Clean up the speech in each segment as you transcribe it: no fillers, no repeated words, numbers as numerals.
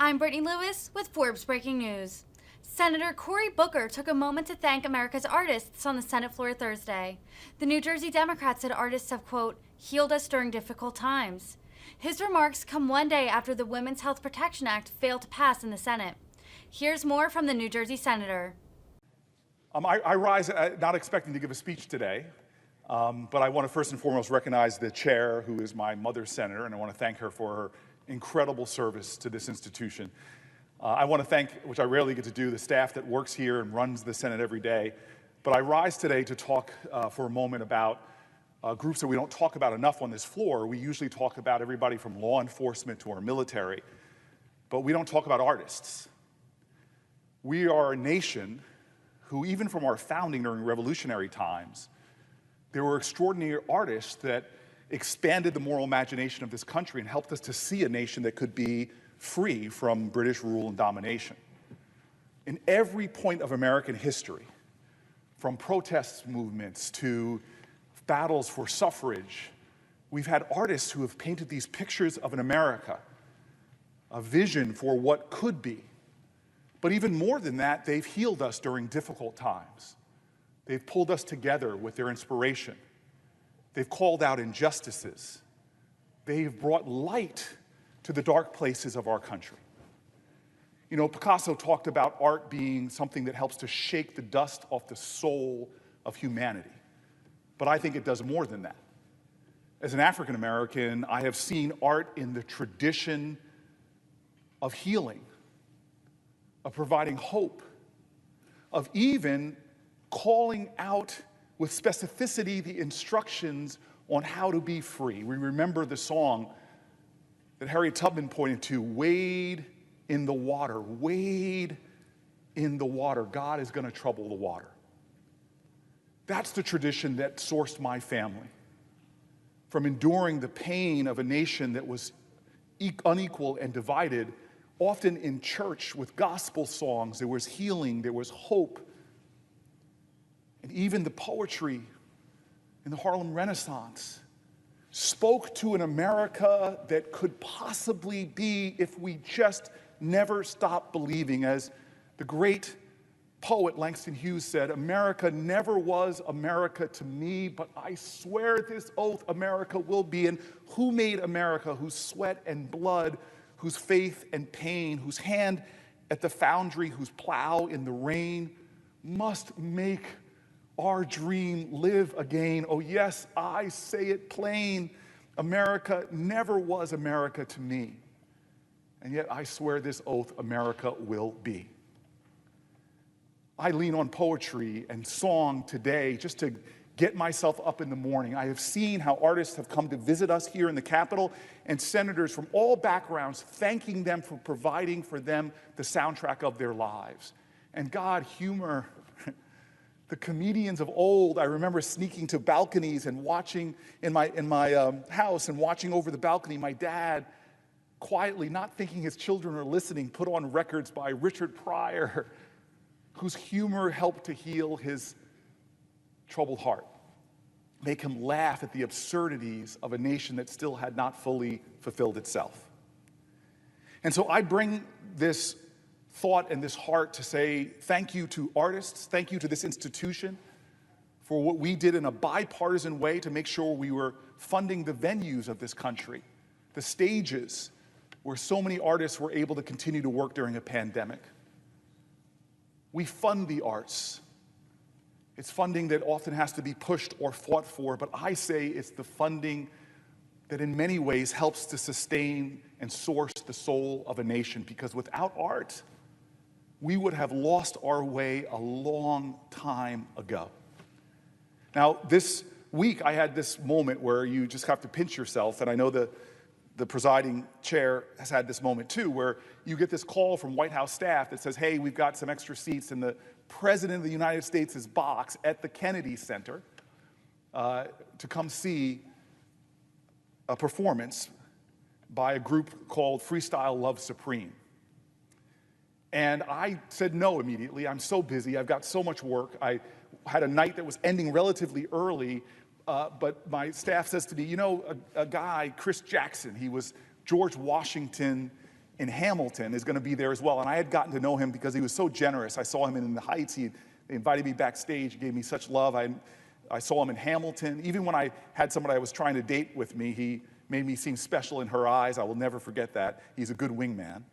I'm Brittany Lewis with Forbes Breaking News. Senator Cory Booker took a moment to thank America's artists on the Senate floor Thursday. The New Jersey Democrat said artists have, quote, healed us during difficult times. His remarks come one day after the Women's Health Protection Act failed to pass in the Senate. Here's more from the New Jersey senator. I rise not expecting to give a speech today, but I want to first and foremost recognize the chair, who is my mother's senator, and I want to thank her for her incredible service to this institution. I want to thank, which I rarely get to do, the staff that works here and runs the Senate every day. But I rise today to talk for a moment about groups that we don't talk about enough on this floor. We usually talk about everybody from law enforcement to our military, but we don't talk about artists. We are a nation who, even from our founding during revolutionary times, there were extraordinary artists that expanded the moral imagination of this country and helped us to see a nation that could be free from British rule and domination. In every point of American history, from protest movements to battles for suffrage, we've had artists who have painted these pictures of an America, a vision for what could be. But even more than that, they've healed us during difficult times. They've pulled us together with their inspiration. They've called out injustices. They've brought light to the dark places of our country. You know, Picasso talked about art being something that helps to shake the dust off the soul of humanity. But I think it does more than that. As an African American, I have seen art in the tradition of healing, of providing hope, of even calling out with specificity the instructions on how to be free. We remember the song that Harriet Tubman pointed to, wade in the water, wade in the water. God is going to trouble the water. That's the tradition that sourced my family from enduring the pain of a nation that was unequal and divided. Often in church with gospel songs, there was healing, there was hope. And even the poetry in the Harlem Renaissance spoke to an America that could possibly be if we just never stopped believing. As the great poet Langston Hughes said, America never was America to me, but I swear this oath America will be. And who made America? Whose sweat and blood, whose faith and pain, whose hand at the foundry, whose plow in the rain, must make our dream live again. Oh yes, I say it plain. America never was America to me. And yet I swear this oath, America will be. I lean on poetry and song today just to get myself up in the morning. I have seen how artists have come to visit us here in the Capitol, and senators from all backgrounds thanking them for providing for them the soundtrack of their lives. And God, humor the comedians of old. I remember sneaking to balconies and watching in my house and watching over the balcony, my dad quietly, not thinking his children are listening, put on records by Richard Pryor, whose humor helped to heal his troubled heart, make him laugh at the absurdities of a nation that still had not fully fulfilled itself. And so I bring this thought and this heart to say thank you to artists, thank you to this institution for what we did in a bipartisan way to make sure we were funding the venues of this country, the stages where so many artists were able to continue to work during a pandemic. We fund the arts. It's funding that often has to be pushed or fought for, but I say it's the funding that in many ways helps to sustain and source the soul of a nation, because without art, we would have lost our way a long time ago. Now, this week I had this moment where you just have to pinch yourself, and I know the presiding chair has had this moment too, where you get this call from White House staff that says, hey, we've got some extra seats in the President of the United States' box at the Kennedy Center to come see a performance by a group called Freestyle Love Supreme. And I said no immediately. I'm so busy. I've got so much work. I had a night that was ending relatively early, but my staff says to me, you know, a guy, Chris Jackson, he was George Washington in Hamilton is going to be there as well. And I had gotten to know him because he was so generous. I saw him in the Heights. He invited me backstage, gave me such love. I saw him in Hamilton. Even when I had somebody I was trying to date with me, he made me seem special in her eyes. I will never forget that. He's a good wingman.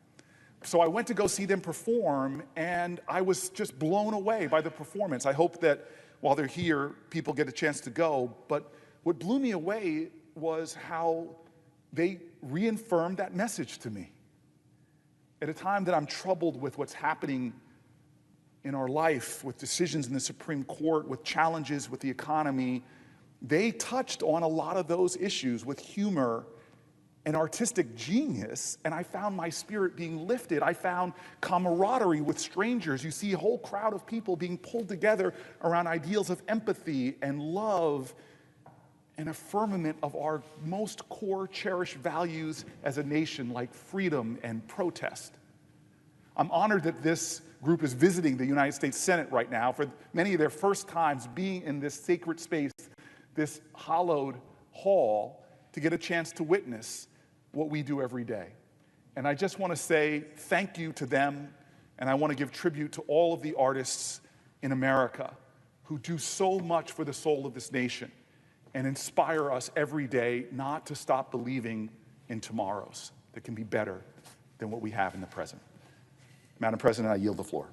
So I went to go see them perform, and I was just blown away by the performance. I hope that while they're here, people get a chance to go. But what blew me away was how they reaffirmed that message to me. At a time that I'm troubled with what's happening in our life, with decisions in the Supreme Court, with challenges with the economy, they touched on a lot of those issues with humor and artistic genius, and I found my spirit being lifted. I found camaraderie with strangers. You see a whole crowd of people being pulled together around ideals of empathy and love and a firmament of our most core cherished values as a nation, like freedom and protest. I'm honored that this group is visiting the United States Senate right now for many of their first times being in this sacred space, this hallowed hall, to get a chance to witness what we do every day. And I just want to say thank you to them, and I want to give tribute to all of the artists in America who do so much for the soul of this nation and inspire us every day not to stop believing in tomorrows that can be better than what we have in the present. Madam President, I yield the floor.